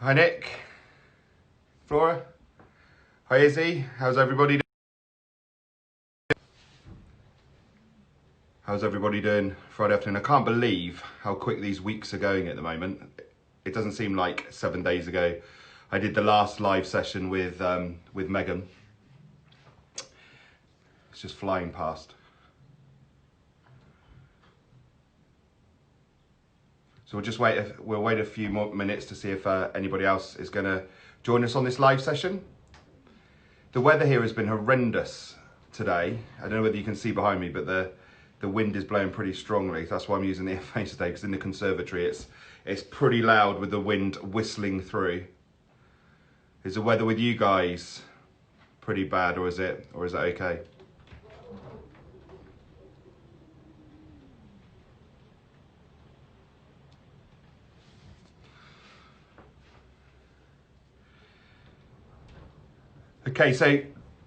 Hi Nick, Flora, hi Izzy, how's everybody doing? How's everybody doing Friday afternoon? I can't believe how quick these weeks are going at the moment. It doesn't seem like 7 days ago I did the last live session with Megan. It's just flying past. So we'll wait a few more minutes to see if anybody else is going to join us on this live session. The weather here has been horrendous today. I don't know whether you can see behind me, but the wind is blowing pretty strongly. That's why I'm using the earphones today, because in the conservatory it's pretty loud with the wind whistling through. Is the weather with you guys pretty bad, or is it okay? Okay, so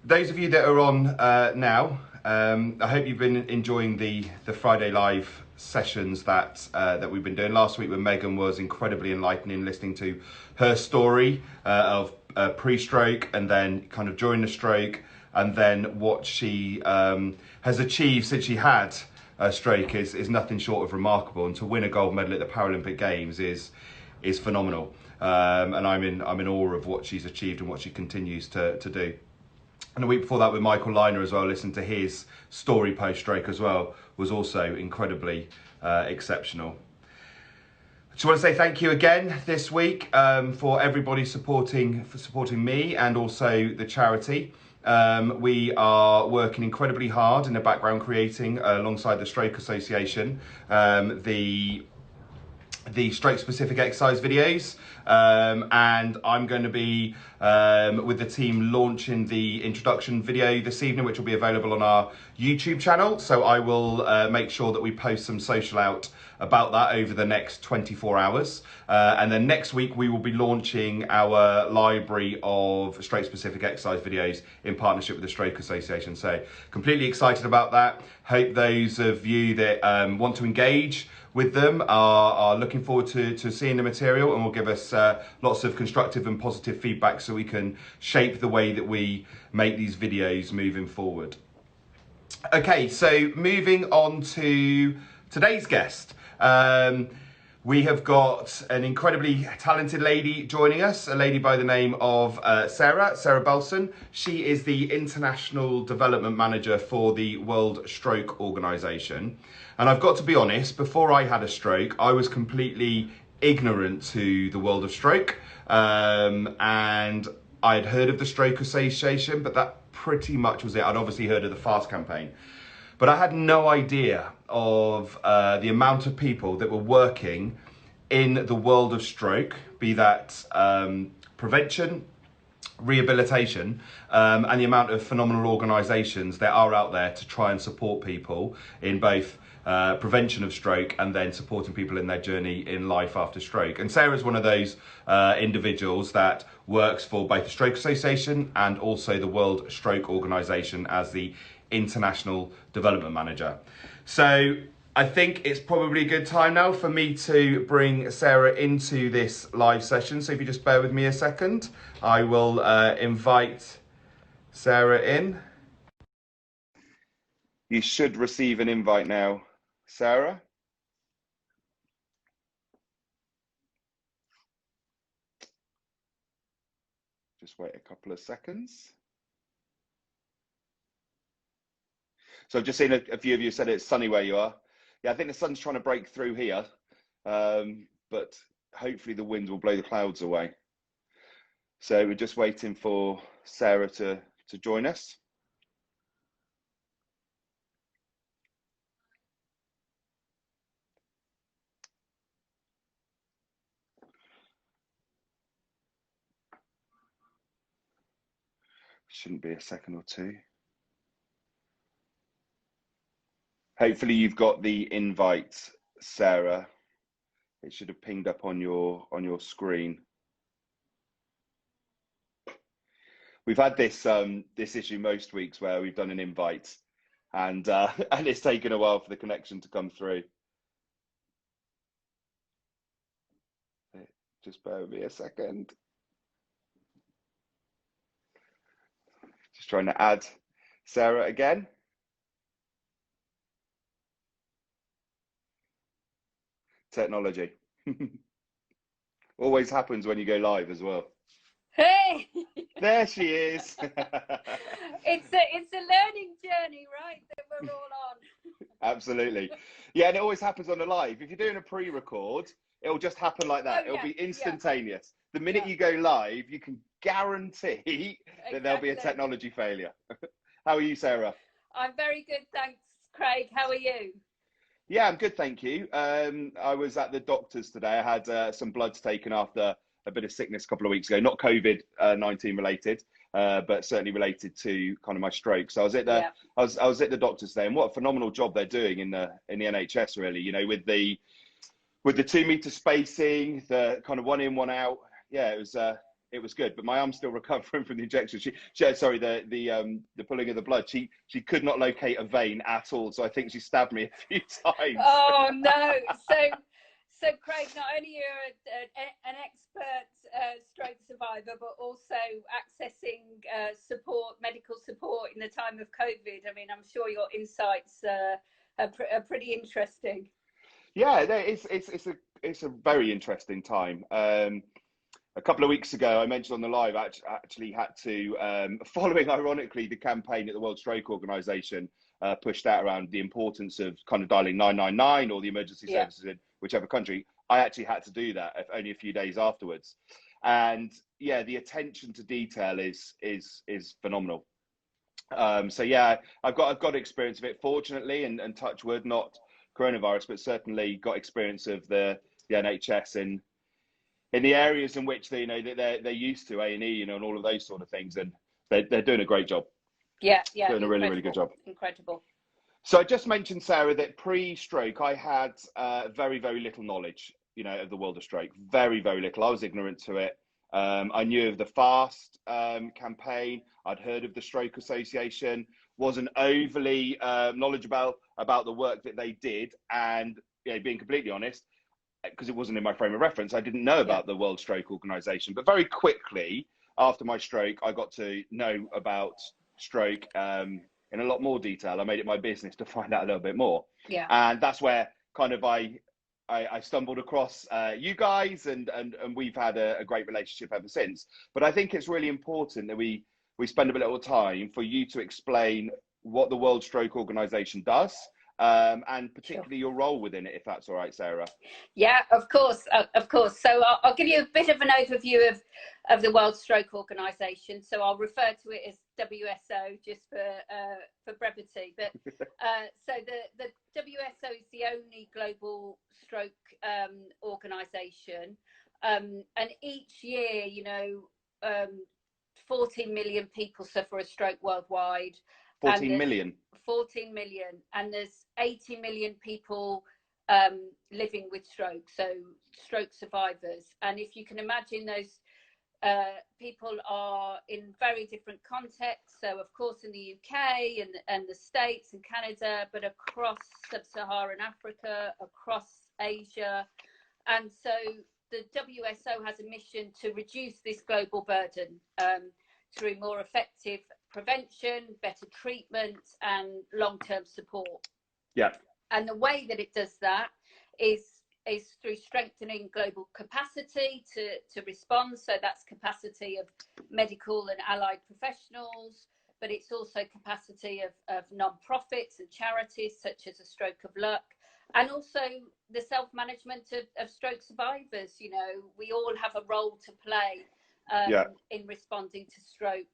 those of you that are on now, I hope you've been enjoying the Friday live sessions that we've been doing. Last week with Megan was incredibly enlightening, listening to her story of pre-stroke and then kind of during the stroke, and then what she has achieved since she had a stroke is nothing short of remarkable. And to win a gold medal at the Paralympic Games is phenomenal. And I'm in awe of what she's achieved and what she continues to do. And the week before that with Michael Liner as well, listening to his story post-stroke as well, was also incredibly exceptional. Just want to say thank you again this week for everybody supporting me and also the charity. We are working incredibly hard in the background, creating alongside the Stroke Association the stroke specific exercise videos, and I'm going to be with the team launching the introduction video this evening, which will be available on our YouTube channel. So I will make sure that we post some social out about that over the next 24 hours, and then next week we will be launching our library of stroke specific exercise videos in partnership with the Stroke Association. So completely excited about that. Hope those of you that want to engage with them are looking forward to seeing the material, and will give us lots of constructive and positive feedback so we can shape the way that we make these videos moving forward. Okay, so moving on to today's guest. We have got an incredibly talented lady joining us, a lady by the name of Sarah Belson. She is the International Development Manager for the World Stroke Organisation. And I've got to be honest, before I had a stroke, I was completely ignorant to the world of stroke. And I'd heard of the Stroke Association, but that pretty much was it. I'd obviously heard of the FAST campaign. But I had no idea of the amount of people that were working in the world of stroke, be that prevention, rehabilitation, and the amount of phenomenal organisations that are out there to try and support people in both prevention of stroke and then supporting people in their journey in life after stroke. And Sarah's one of those individuals that works for both the Stroke Association and also the World Stroke Organisation as the International Development Manager. So I think it's probably a good time now for me to bring Sarah into this live session. So if you just bear with me a second, I will invite Sarah in. You should receive an invite now, Sarah. Just wait a couple of seconds. So I've just seen a few of you said it's sunny where you are. Yeah, I think the sun's trying to break through here, but hopefully the wind will blow the clouds away. So we're just waiting for Sarah to join us. Shouldn't be a second or two. Hopefully you've got the invite, Sarah. It should have pinged up on your screen. We've had this this issue most weeks where we've done an invite and and it's taken a while for the connection to come through. Just bear with me a second. Just trying to add Sarah again. Technology. Always happens when you go live as well. Hey! There she is. It's a learning journey, right? That we're all on. Absolutely. Yeah, and it always happens on the live. If you're doing a pre-record, it'll just happen like that. Oh, It'll yeah, be instantaneous. The minute yeah. you go live, you can guarantee that there'll be a Exactly. technology failure. How are you, Sarah? I'm very good, thanks, Craig. How are you? Yeah, I'm good, thank you. I was at the doctor's today. I had some bloods taken after a bit of sickness a couple of weeks ago, not COVID-19 related, but certainly related to kind of my stroke. So I was at the Yeah, I was at the doctor's today, and what a phenomenal job they're doing in the NHS, really. You know, with the 2 meter spacing, the kind of one in, one out. Yeah, it was good. But my arm's still recovering from the injection. Sorry, the pulling of the blood. She could not locate a vein at all. So I think she stabbed me a few times. oh no. So Craig, not only you're an expert stroke survivor, but also accessing medical support in the time of COVID. I mean, I'm sure your insights are pretty interesting. Yeah, it's a very interesting time. A couple of weeks ago, I mentioned on the live, actually had to, following ironically the campaign that the World Stroke Organization pushed out around the importance of kind of dialing 999 or the emergency Yeah, services in whichever country. I actually had to do that only a few days afterwards. And yeah, the attention to detail is phenomenal. So yeah, I've got experience of it, fortunately, and touch wood, not coronavirus, but certainly got experience of the NHS in the areas in which they're used to A&E, you know, and all of those sort of things, and they're doing a great job. yeah, Doing a really, really good incredible, job. incredible. So I just mentioned, Sarah, that pre-stroke I had very, very little knowledge, you know, of the world of stroke. Very, very little. I was ignorant to it. I knew of the FAST campaign. I'd heard of the Stroke Association. Wasn't overly knowledgeable about the work that they did, and you know, being completely honest, because it wasn't in my frame of reference, I didn't know Yeah, about the World Stroke Organization. But very quickly after my stroke, I got to know about stroke in a lot more detail. I made it my business to find out a little bit more. yeah. And that's where kind of I stumbled across you guys, and we've had a great relationship ever since. But I think it's really important that we spend a bit of time for you to explain what the World Stroke Organization does, and particularly your role within it, if that's all right, Sarah. Yeah, of course, of course. So I'll give you a bit of an overview of the World Stroke Organization. So I'll refer to it as WSO just for brevity. But so the WSO is the only global stroke organization, and each year, 14 million people suffer a stroke worldwide. 14 million. 14 million, and there's 80 million people living with stroke, so stroke survivors. And if you can imagine, those people are in very different contexts. So of course in the UK and the States and Canada, but across sub-Saharan Africa, across Asia. And so the WSO has a mission to reduce this global burden through more effective prevention, better treatment, and long-term support. Yeah. And the way that it does that is through strengthening global capacity to respond. So that's capacity of medical and allied professionals, but it's also capacity of non-profits and charities such as A Stroke of Luck, and also the self-management of stroke survivors. You know, we all have a role to play in responding to stroke.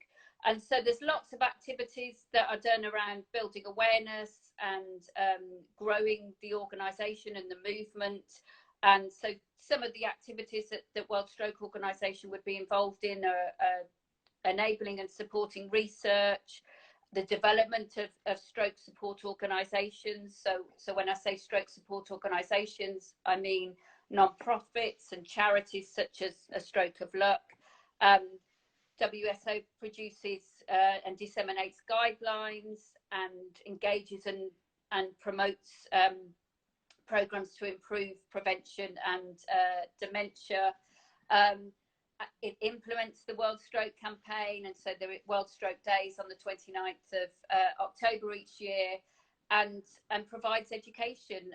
And so there's lots of activities that are done around building awareness and growing the organisation and the movement. And so some of the activities that the World Stroke Organisation would be involved in are enabling and supporting research, the development of stroke support organisations. So when I say stroke support organisations, I mean non-profits and charities such as A Stroke of Luck. WSO produces and disseminates guidelines and engages and promotes programs to improve prevention and dementia. It implements the World Stroke campaign, and so the World Stroke Days on the 29th of October each year, and provides education,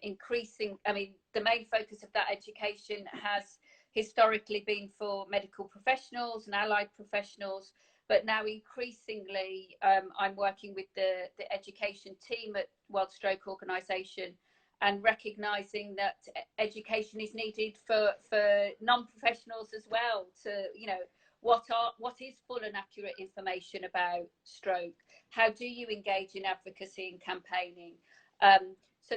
increasing. I mean, the main focus of that education has historically been for medical professionals and allied professionals, but now increasingly I'm working with the education team at World Stroke Organisation and recognising that education is needed for non-professionals as well, to, you know, what is full and accurate information about stroke, how do you engage in advocacy and campaigning. So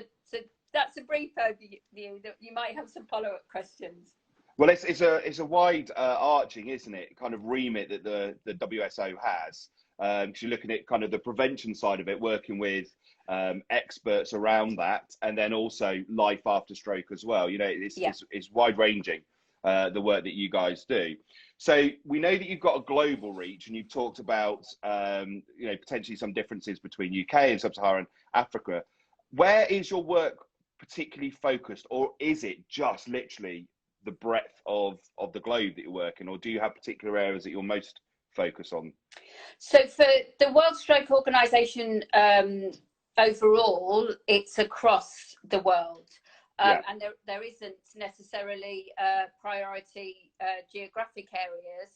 that's a brief overview. That you might have some follow-up questions. Well, it's a wide arching, isn't it, kind of remit that the WSO has. Because you're looking at kind of the prevention side of it, working with experts around that, and then also life after stroke as well. You know, it's wide ranging, the work that you guys do. So we know that you've got a global reach, and you've talked about you know, potentially some differences between UK and sub-Saharan Africa. Where is your work particularly focused, or is it just literally the breadth of the globe that you're working, or do you have particular areas that you're most focused on? So for the World Stroke Organisation overall, it's across the world. And there isn't necessarily priority geographic areas.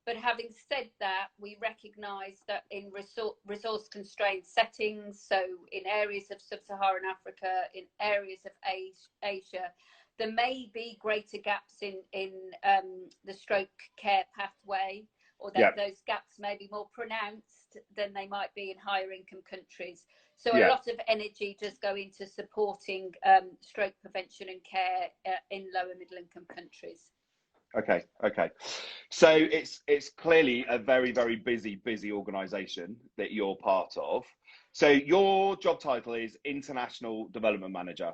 But having said that, we recognise that in resource constrained settings, so in areas of sub-Saharan Africa, in areas of Asia, there may be greater gaps in the stroke care pathway, or that those gaps may be more pronounced than they might be in higher income countries. So a lot of energy does go into supporting stroke prevention and care in lower middle income countries. Okay. So it's clearly a very, very busy organisation that you're part of. So your job title is International Development Manager.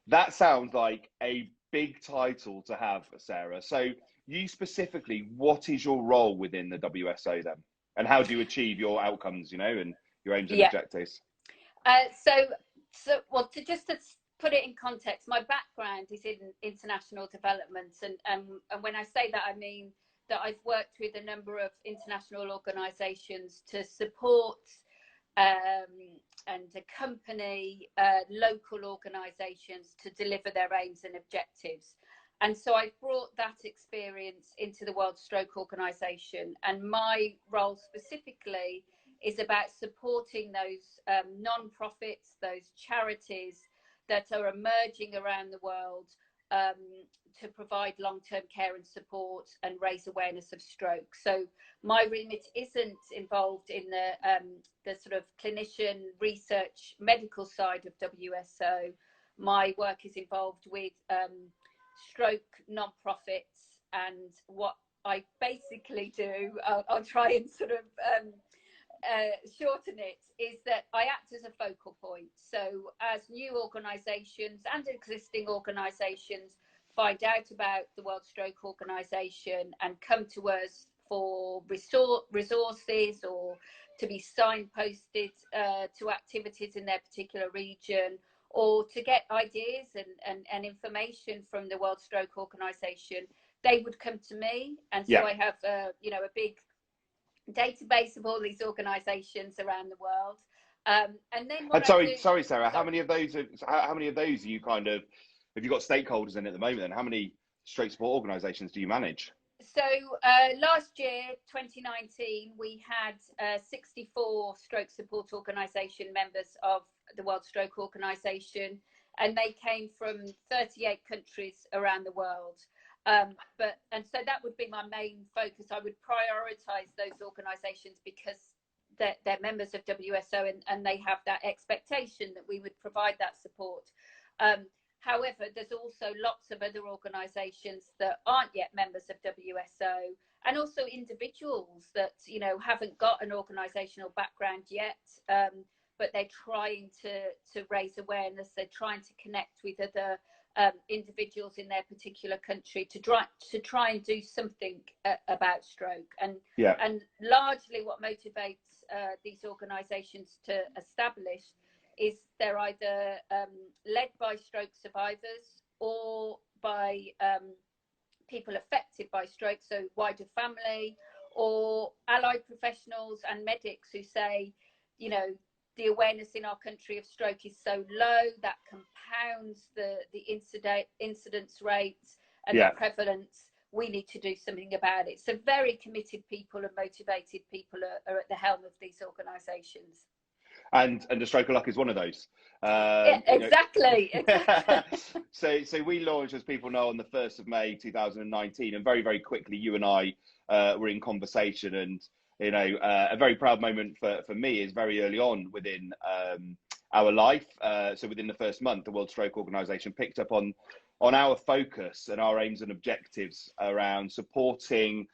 That sounds like a big title to have, Sarah. So you specifically, what is your role within the WSO then? And how do you achieve your outcomes, you know, and your aims and objectives? Well, to put it in context, my background is in international development, and when I say that, I mean that I've worked with a number of international organisations to support and accompany local organisations to deliver their aims and objectives. And so I brought that experience into the World Stroke Organisation, and my role specifically is about supporting those non-profits, those charities that are emerging around the world to provide long-term care and support and raise awareness of stroke. So my remit isn't involved in the sort of clinician research medical side of WSO. My work is involved with stroke non-profits, and what I basically do, I'll try and sort of shorten it, is that I act as a focal point. So as new organisations and existing organisations find out about the World Stroke Organisation and come to us for resources or to be signposted to activities in their particular region, or to get ideas and information from the World Stroke Organisation, they would come to me. And so I have a big database of all these organisations around the world. And then sorry, Sarah, how many of those are you kind of, have you got stakeholders in at the moment, and how many stroke support organisations do you manage? So last year, 2019, we had 64 stroke support organisation members of the World Stroke Organisation, and they came from 38 countries around the world. And so that would be my main focus. I would prioritise those organisations because they're members of WSO, and they have that expectation that we would provide that support. However, there's also lots of other organisations that aren't yet members of WSO, and also individuals that, you know, haven't got an organisational background yet, but they're trying to raise awareness. They're trying to connect with other individuals in their particular country to try and do something about stroke. And largely what motivates these organisations to establish is they're either led by stroke survivors or by people affected by stroke, so wider family, or allied professionals and medics who say, you know, the awareness in our country of stroke is so low that compounds the incidence rates and the prevalence. We need to do something about it. So very committed people and motivated people are at the helm of these organisations. And the Stroke of Luck is one of those. Yeah, exactly. So we launched, as people know, on the 1st of May 2019, and very, very quickly you and I were in conversation. And you know, a very proud moment for me is very early on within our life. So within the first month, the World Stroke Organisation picked up on our focus and our aims and objectives around supporting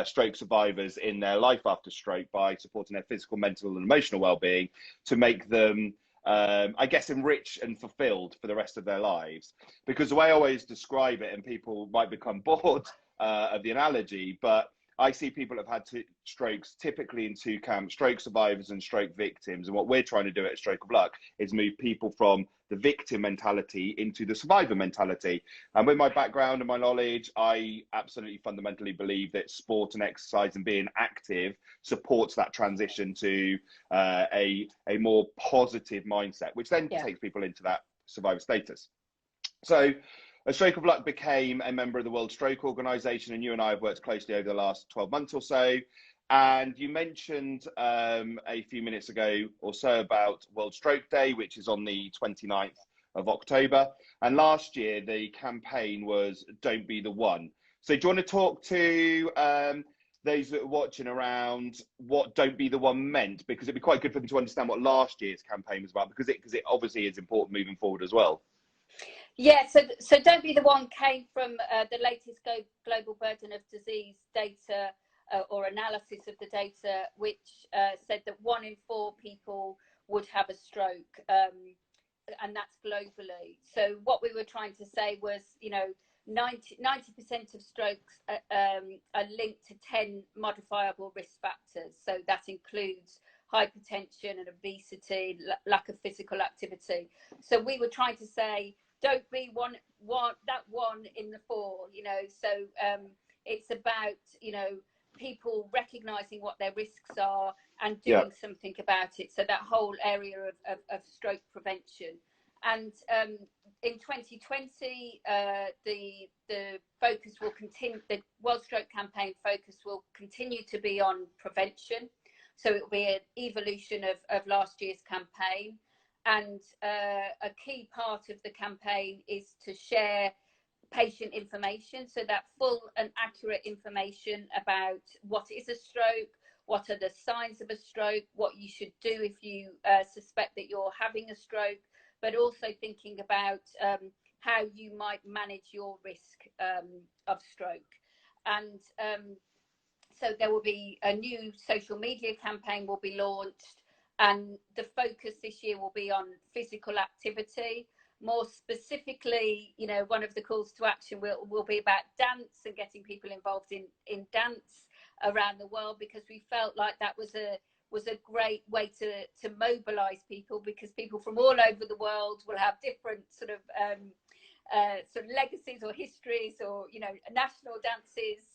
stroke survivors in their life after stroke by supporting their physical, mental and emotional well-being to make them, I guess, enriched and fulfilled for the rest of their lives. Because the way I always describe it, and people might become bored of the analogy, but I see people have had strokes typically in two camps: stroke survivors and stroke victims. And what we're trying to do at Stroke of Luck is move people from the victim mentality into the survivor mentality. And with my background and my knowledge, I absolutely fundamentally believe that sport and exercise and being active supports that transition to a more positive mindset, which then takes people into that survivor status. So a Stroke of Luck became a member of the World Stroke Organisation, and you and I have worked closely over the last 12 months or so. And you mentioned a few minutes ago or so about World Stroke Day, which is on the 29th of October. And last year, the campaign was Don't Be the One. So do you want to talk to those that are watching around what Don't Be the One meant? Because it'd be quite good for them to understand what last year's campaign was about, because it obviously is important moving forward as well. Yeah, so Don't Be the One came from the latest global burden of disease data or analysis of the data, which said that 1 in 4 people would have a stroke, and that's globally. So what we were trying to say was, you know, 90% of strokes are linked to 10 modifiable risk factors. So that includes hypertension and obesity, lack of physical activity. So we were trying to say, don't be one in the 4, you know. So it's about, you know, people recognizing what their risks are and doing something about it. So that whole area of stroke prevention. And in 2020, the focus will continue. The World Stroke Campaign focus will continue to be on prevention. So it will be an evolution of last year's campaign. And a key part of the campaign is to share patient information, so that full and accurate information about what is a stroke, what are the signs of a stroke, what you should do if you suspect that you're having a stroke, but also thinking about how you might manage your risk of stroke. And so there will be a new social media campaign will be launched. And the focus this year will be on physical activity. More specifically, you know, one of the calls to action will be about dance and getting people involved in dance around the world, because we felt like that was a great way to mobilize people, because people from all over the world will have different sort of legacies or histories, or, you know, national dances,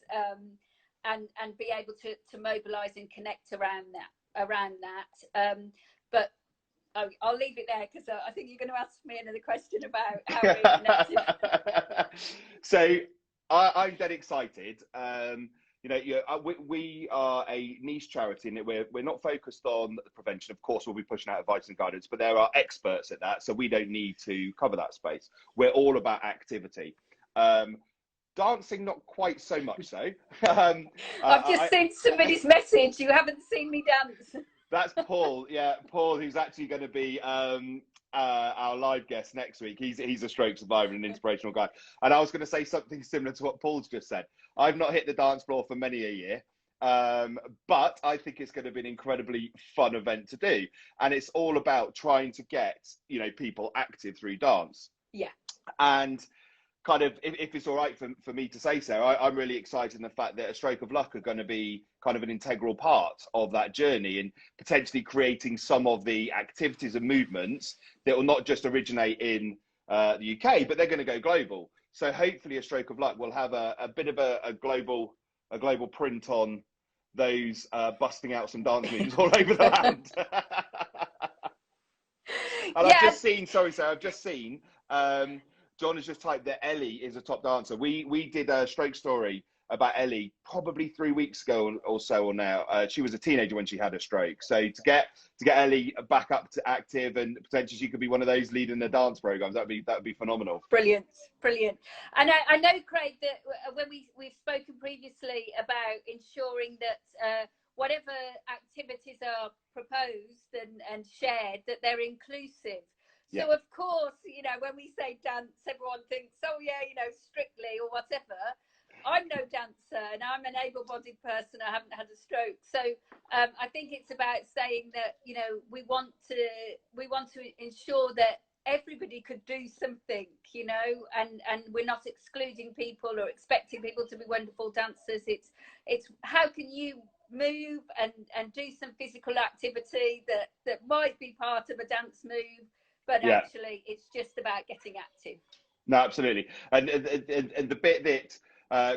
and be able to mobilize and connect around that. But I'll leave it there, because I think you're going to ask me another question about how we're connected. So I'm dead excited. You know, we are a niche charity, and we're not focused on prevention. Of course, we'll be pushing out advice and guidance, but there are experts at that, so we don't need to cover that space. We're all about activity. Dancing, not quite so much so. I've just seen somebody's message. You haven't seen me dance. That's Paul. Yeah, Paul, who's actually going to be our live guest next week. He's a stroke survivor and an inspirational guy. And I was going to say something similar to what Paul's just said. I've not hit the dance floor for many a year, but I think it's going to be an incredibly fun event to do. And it's all about trying to get, you know, people active through dance. Yeah. And kind of, if it's all right for me to say so, I'm really excited in the fact that a Stroke of Luck are going to be kind of an integral part of that journey, and potentially creating some of the activities and movements that will not just originate in the UK, but they're going to go global. So hopefully, a stroke of luck will have a bit of a global print on those busting out some dance moves all over the land. And Yeah. I've just seen, sorry, Sarah, I've just seen, John has just typed that Ellie is a top dancer. We did a stroke story about Ellie probably 3 weeks ago or so, or now. She was a teenager when she had a stroke. So to get Ellie back up to active, and potentially she could be one of those leading the dance programs, that would be phenomenal. Brilliant. And I know, Craig, that when we've spoken previously about ensuring that whatever activities are proposed and shared, that they're inclusive. So, Yeah. of course, you know, when we say dance, everyone thinks, oh, yeah, you know, Strictly or whatever. I'm no dancer, and I'm an able-bodied person. I haven't had a stroke. So I think it's about saying that, you know, we want to ensure that everybody could do something, you know, and we're not excluding people or expecting people to be wonderful dancers. It's how can you move and do some physical activity that might be part of a dance move, but actually it's just about getting active. No, absolutely. And the bit that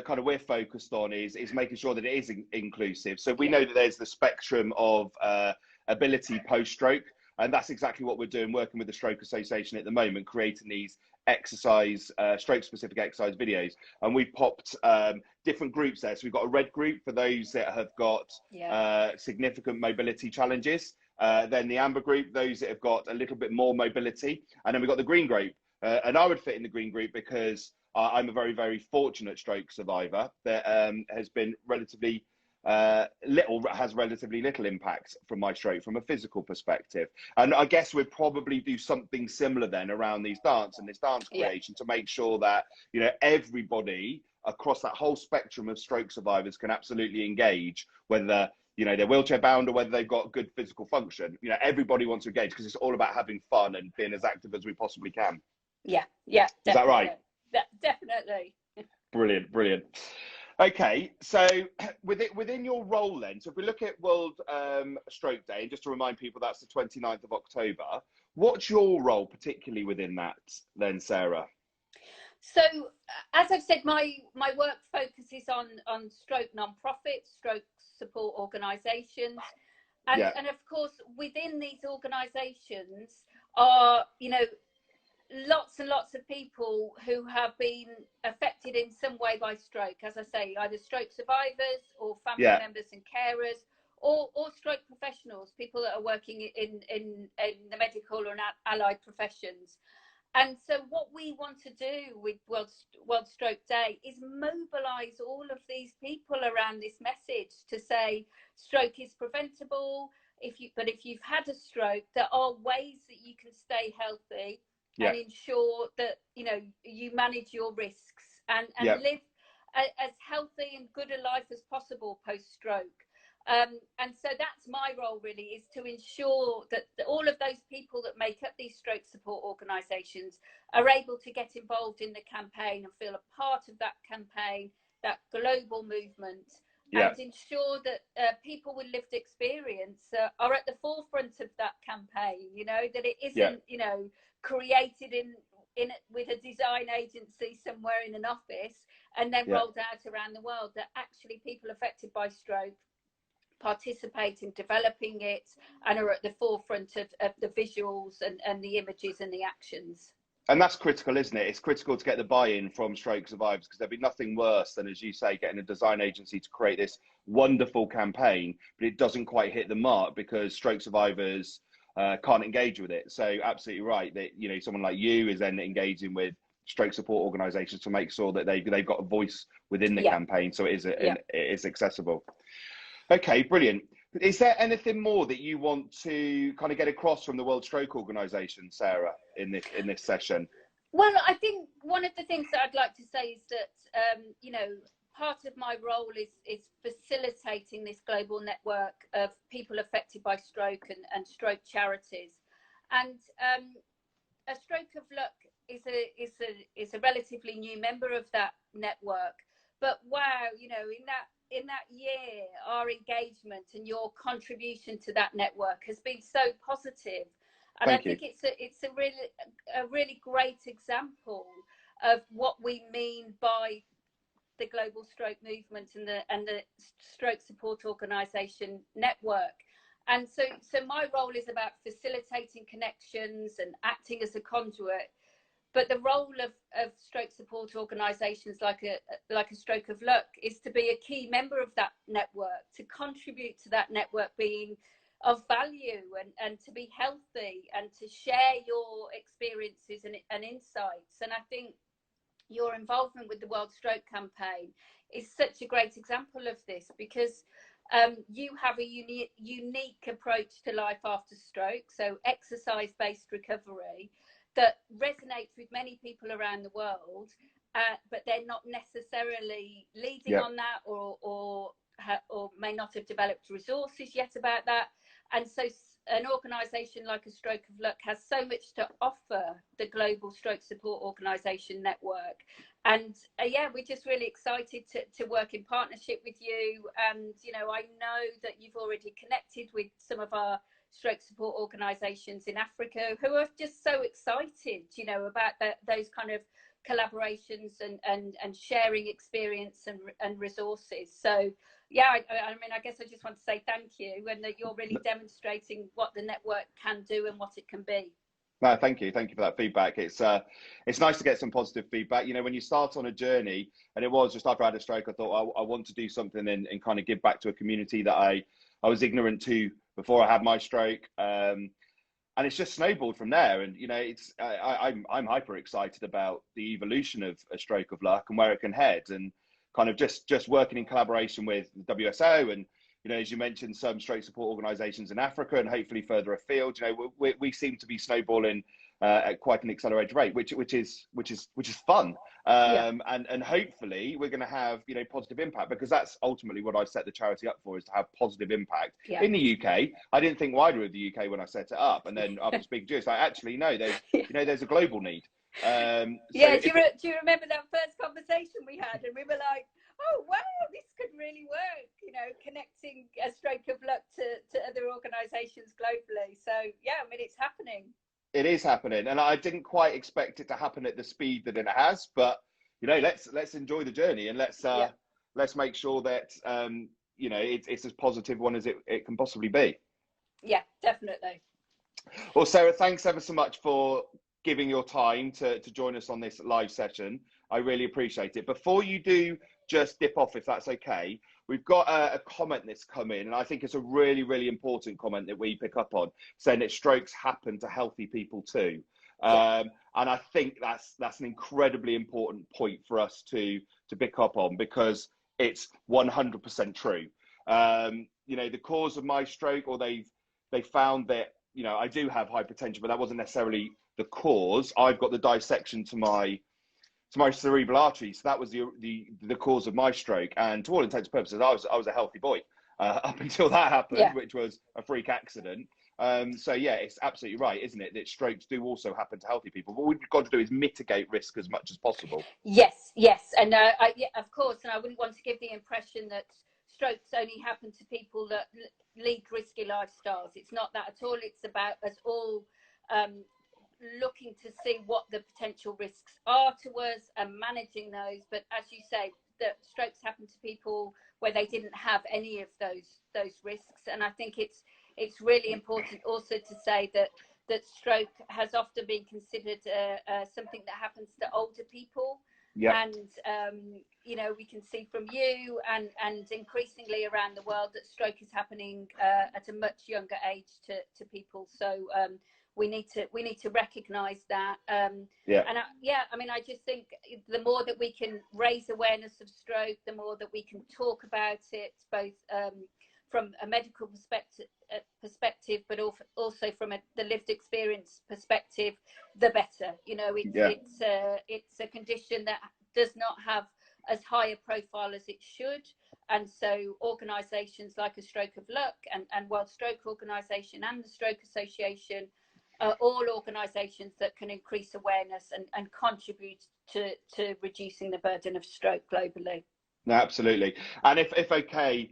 kind of we're focused on is making sure that it is inclusive. So we know that there's the spectrum of ability post-stroke, and that's exactly what we're doing, working with the Stroke Association at the moment, creating these stroke-specific exercise videos. And we've popped different groups there. So we've got a red group for those that have got significant mobility challenges. Then the amber group, those that have got a little bit more mobility. And then we've got the green group. And I would fit in the green group because I'm a very, very fortunate stroke survivor that has been relatively little impact from my stroke from a physical perspective. And I guess we'd probably do something similar then around these dance creation to make sure that, you know, everybody across that whole spectrum of stroke survivors can absolutely engage, whether, you know, they're wheelchair bound or whether they've got good physical function. You know, everybody wants to engage because it's all about having fun and being as active as we possibly can. Yeah, is that right? Definitely. Brilliant. Okay, so within your role then, so if we look at World Stroke Day, and just to remind people, that's the 29th of October, what's your role particularly within that then, Sarah? So, as I've said, my work focuses on stroke non-profits, stroke support organisations, and of course, within these organisations are, you know, lots and lots of people who have been affected in some way by stroke, as I say, either stroke survivors or family members and carers, or stroke professionals, people that are working in the medical or allied professions. And so what we want to do with World Stroke Day is mobilise all of these people around this message to say stroke is preventable. If you've had a stroke, there are ways that you can stay healthy and ensure that, you know, you manage your risks and live as healthy and good a life as possible post-stroke. And so that's my role really, is to ensure that all of those people that make up these stroke support organisations are able to get involved in the campaign and feel a part of that campaign, that global movement, and ensure that people with lived experience are at the forefront of that campaign, you know, that it isn't, you know, created in with a design agency somewhere in an office and then rolled out around the world, that actually people affected by stroke participate in developing it and are at the forefront of the visuals and the images and the actions. And that's critical, isn't it? It's critical to get the buy-in from stroke survivors, because there'd be nothing worse than, as you say, getting a design agency to create this wonderful campaign, but it doesn't quite hit the mark because stroke survivors can't engage with it. So absolutely right that, you know, someone like you is then engaging with stroke support organisations to make sure that they've got a voice within the campaign, so it is accessible. Okay, brilliant. Is there anything more that you want to kind of get across from the World Stroke Organisation, Sarah, in this session? Well, I think one of the things that I'd like to say is that, you know, part of my role is facilitating this global network of people affected by stroke and stroke charities. And A Stroke of Luck is a relatively new member of that network. But wow, you know, in that year, our engagement and your contribution to that network has been so positive. And I think it's a really great example of what we mean by the global stroke movement and the stroke support organisation network. And so my role is about facilitating connections and acting as a conduit. But the role of stroke support organisations like a Stroke of Luck is to be a key member of that network, to contribute to that network being of value, and to be healthy and to share your experiences and insights. And I think your involvement with the World Stroke Campaign is such a great example of this, because you have a unique approach to life after stroke, so exercise-based recovery, that resonates with many people around the world, but they're not necessarily leading on that, or may not have developed resources yet about that. And so an organisation like a Stroke of Luck has so much to offer the global stroke support organisation network. And yeah, we're just really excited to work in partnership with you. And, you know, I know that you've already connected with some of our stroke support organisations in Africa who are just so excited, you know, about those kind of collaborations and sharing experience and resources. So yeah, I mean, I guess I just want to say thank you, and that you're really demonstrating what the network can do and what it can be. No, thank you for that feedback. It's nice to get some positive feedback. You know, when you start on a journey, and it was just after I had a stroke, I thought I want to do something and kind of give back to a community that I was ignorant to before I had my stroke. And it's just snowballed from there. And, you know, I'm hyper excited about the evolution of a Stroke of Luck and where it can head, and kind of just working in collaboration with the WSO and, you know, as you mentioned, some stroke support organisations in Africa and hopefully further afield. You know, we seem to be snowballing at quite an accelerated rate, which is fun. And hopefully we're going to have, you know, positive impact, because that's ultimately what I set the charity up for, is to have positive impact in the UK. I didn't think wider of the UK when I set it up, and then after speaking to you, I actually know there's a global need. Do you remember that first conversation we had, and we were like, oh wow, this could really work, you know, connecting a Stroke of Luck to other organisations globally. So yeah, I mean, it's happening. It is happening, and I didn't quite expect it to happen at the speed that it has, but you know, let's enjoy the journey, and let's make sure that you know, it's as positive one as it can possibly be. Yeah, definitely. Well, Sarah, thanks ever so much for giving your time to join us on this live session. I really appreciate it. Before you do just dip off, if that's okay, we've got a comment that's come in, and I think it's a really, really important comment that we pick up on, saying that strokes happen to healthy people too. And I think that's an incredibly important point for us to pick up on, because it's 100% true. You know, the cause of my stroke, or they found that, you know, I do have hypertension, but that wasn't necessarily the cause. I've got the dissection to my cerebral artery, so that was the cause of my stroke. And to all intents and purposes, I was a healthy boy up until that happened, which was a freak accident. So yeah, it's absolutely right, isn't it, that strokes do also happen to healthy people. What we've got to do is mitigate risk as much as possible. Yes, and yeah, of course, and I wouldn't want to give the impression that strokes only happen to people that lead risky lifestyles. It's not that at all. It's about us all looking to see what the potential risks are to us and managing those. But as you say, that strokes happen to people where they didn't have any of those risks. And I think it's really important also to say that stroke has often been considered something that happens to older people. And you know, we can see from you and increasingly around the world that stroke is happening at a much younger age to people. So we need to recognize that. And I mean, I just think the more that we can raise awareness of stroke, the more that we can talk about it, both from a medical perspective, but also from the lived experience perspective, the better. You know, it's a condition that does not have as high a profile as it should. And so organisations like a Stroke of Luck and World Stroke Organisation and the Stroke Association are all organisations that can increase awareness and contribute to reducing the burden of stroke globally. No, absolutely. And if okay,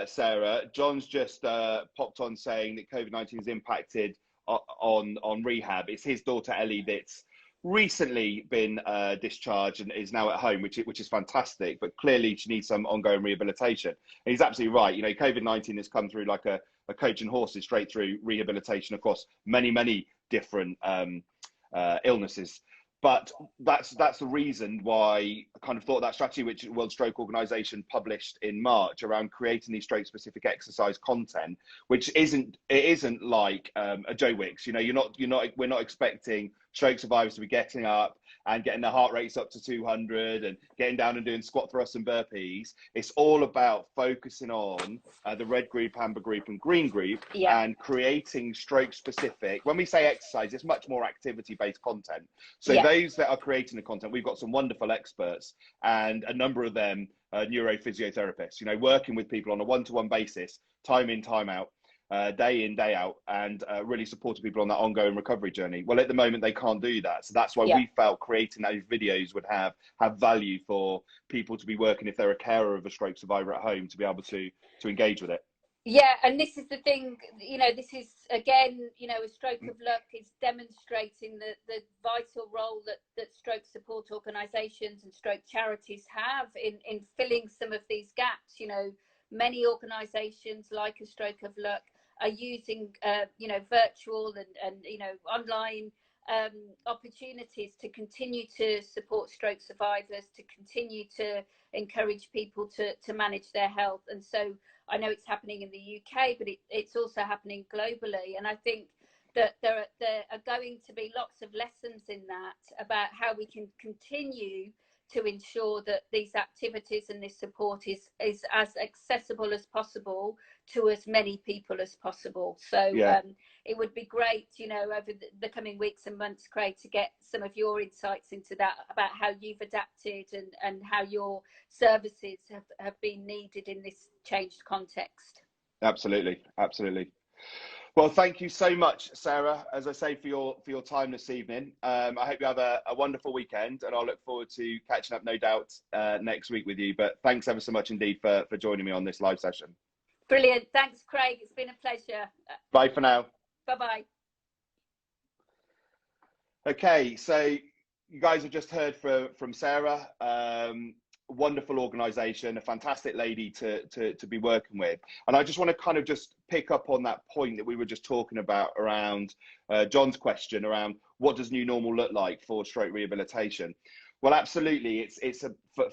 Sarah, John's just popped on saying that COVID-19 has impacted on rehab. It's his daughter Ellie that's recently been discharged and is now at home, which is fantastic. But clearly, she needs some ongoing rehabilitation. And he's absolutely right. You know, COVID-19 has come through like a coach and horses straight through rehabilitation across many different illnesses. But that's the reason why I kind of thought that strategy, which the World Stroke Organization published in March, around creating these stroke-specific exercise content, which isn't like a Joe Wicks. You know, we're not expecting stroke survivors to be getting up and getting their heart rates up to 200 and getting down and doing squat thrusts and burpees. It's all about focusing on the red group, amber group, and green group, and creating stroke-specific. When we say exercise, it's much more activity-based content. So those that are creating the content, we've got some wonderful experts, and a number of them neurophysiotherapists, you know, working with people on a one-to-one basis, time in, time out, day in, day out, and really supporting people on that ongoing recovery journey. Well, at the moment, they can't do that. So that's why we felt creating those videos would have value for people to be working, if they're a carer of a stroke survivor at home, to be able to engage with it. Yeah, and this is the thing, you know, this is, again, you know, a stroke of luck is demonstrating the vital role that stroke support organisations and stroke charities have in filling some of these gaps. You know, many organisations like a stroke of luck are using, you know, virtual and you know, online opportunities to continue to support stroke survivors, to continue to encourage people to manage their health. And so I know it's happening in the UK, but it's also happening globally. And I think that there are going to be lots of lessons in that about how we can continue to ensure that these activities and this support is as accessible as possible to as many people as possible. So it would be great, you know, over the coming weeks and months, Craig, to get some of your insights into that, about how you've adapted and how your services have been needed in this changed context. Absolutely. Well, thank you so much, Sarah, as I say, for your time this evening. I hope you have a wonderful weekend, and I'll look forward to catching up, no doubt, next week with you. But thanks ever so much indeed for joining me on this live session. Brilliant. Thanks, Craig. It's been a pleasure. Bye for now. Bye-bye. Okay, so you guys have just heard from Sarah. Wonderful organisation, a fantastic lady to be working with. And I just want to kind of just pick up on that point that we were just talking about around John's question around what does new normal look like for stroke rehabilitation. Well, absolutely,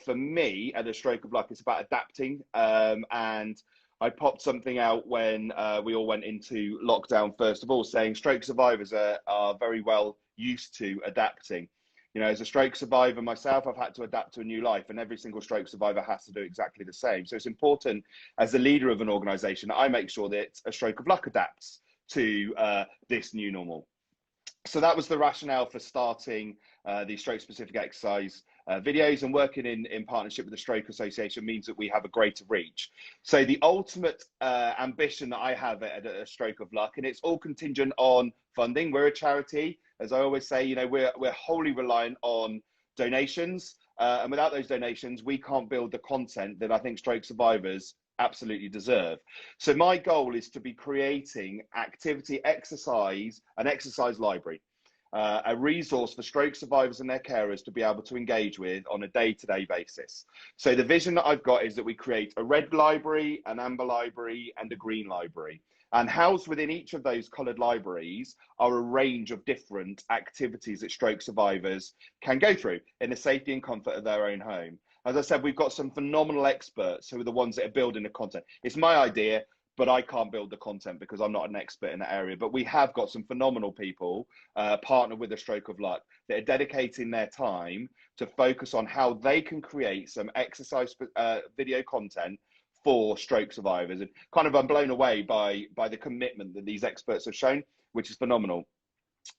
for me at a stroke of luck, it's about adapting. And I popped something out when we all went into lockdown, first of all, saying stroke survivors are very well used to adapting. You know, as a stroke survivor myself, I've had to adapt to a new life, and every single stroke survivor has to do exactly the same. So it's important, as the leader of an organisation, that I make sure that a stroke of luck adapts to this new normal. So that was the rationale for starting the stroke-specific exercise videos, and working in partnership with the Stroke Association means that we have a greater reach. So the ultimate ambition that I have at a stroke of luck, and it's all contingent on funding. We're a charity. As I always say, you know, we're wholly reliant on donations, and without those donations, we can't build the content that I think stroke survivors absolutely deserve. So my goal is to be creating an exercise library, a resource for stroke survivors and their carers to be able to engage with on a day-to-day basis. So the vision that I've got is that we create a red library, an amber library, and a green library. And housed within each of those coloured libraries are a range of different activities that stroke survivors can go through in the safety and comfort of their own home. As I said, we've got some phenomenal experts who are the ones that are building the content. It's my idea, but I can't build the content because I'm not an expert in that area. But we have got some phenomenal people partnered with a stroke of luck that are dedicating their time to focus on how they can create some exercise video content for stroke survivors. And kind of I'm blown away by the commitment that these experts have shown, which is phenomenal.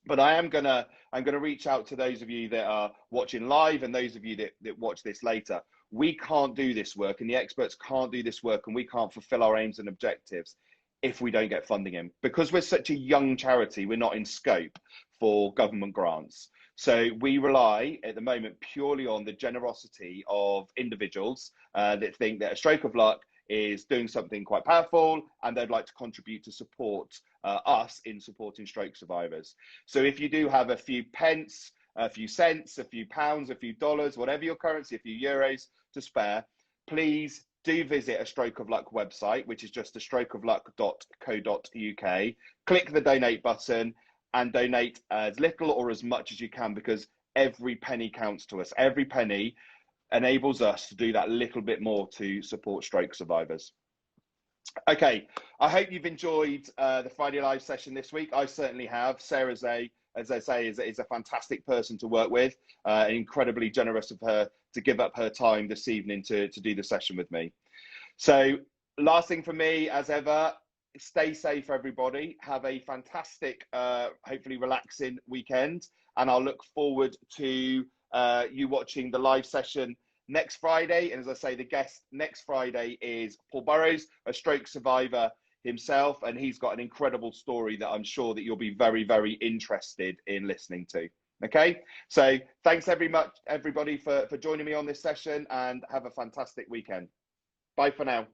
But I'm gonna reach out to those of you that are watching live and those of you that watch this later. We can't do this work, and the experts can't do this work, and we can't fulfill our aims and objectives if we don't get funding in. Because we're such a young charity, we're not in scope for government grants. So we rely at the moment purely on the generosity of individuals that think that a stroke of luck is doing something quite powerful, and they'd like to contribute to support us in supporting stroke survivors. So if you do have a few pence, a few cents, a few pounds, a few dollars, whatever your currency, a few euros to spare, please do visit a Stroke of Luck website, which is just a strokeofluck.co.uk. Click the donate button and donate as little or as much as you can, because every penny counts to us. Every penny enables us to do that little bit more to support stroke survivors. Okay, I hope you've enjoyed the Friday Live session this week. I certainly have. Sarah's as I say, is a fantastic person to work with, incredibly generous of her to give up her time this evening to do the session with me. So last thing for me, as ever, stay safe, everybody. Have a fantastic, hopefully relaxing weekend. And I'll look forward to you watching the live session next Friday. And as I say, the guest next Friday is Paul Burrows, a stroke survivor himself, and he's got an incredible story that I'm sure that you'll be very, very interested in listening to. Okay, so thanks everybody for joining me on this session, and have a fantastic weekend. Bye for now.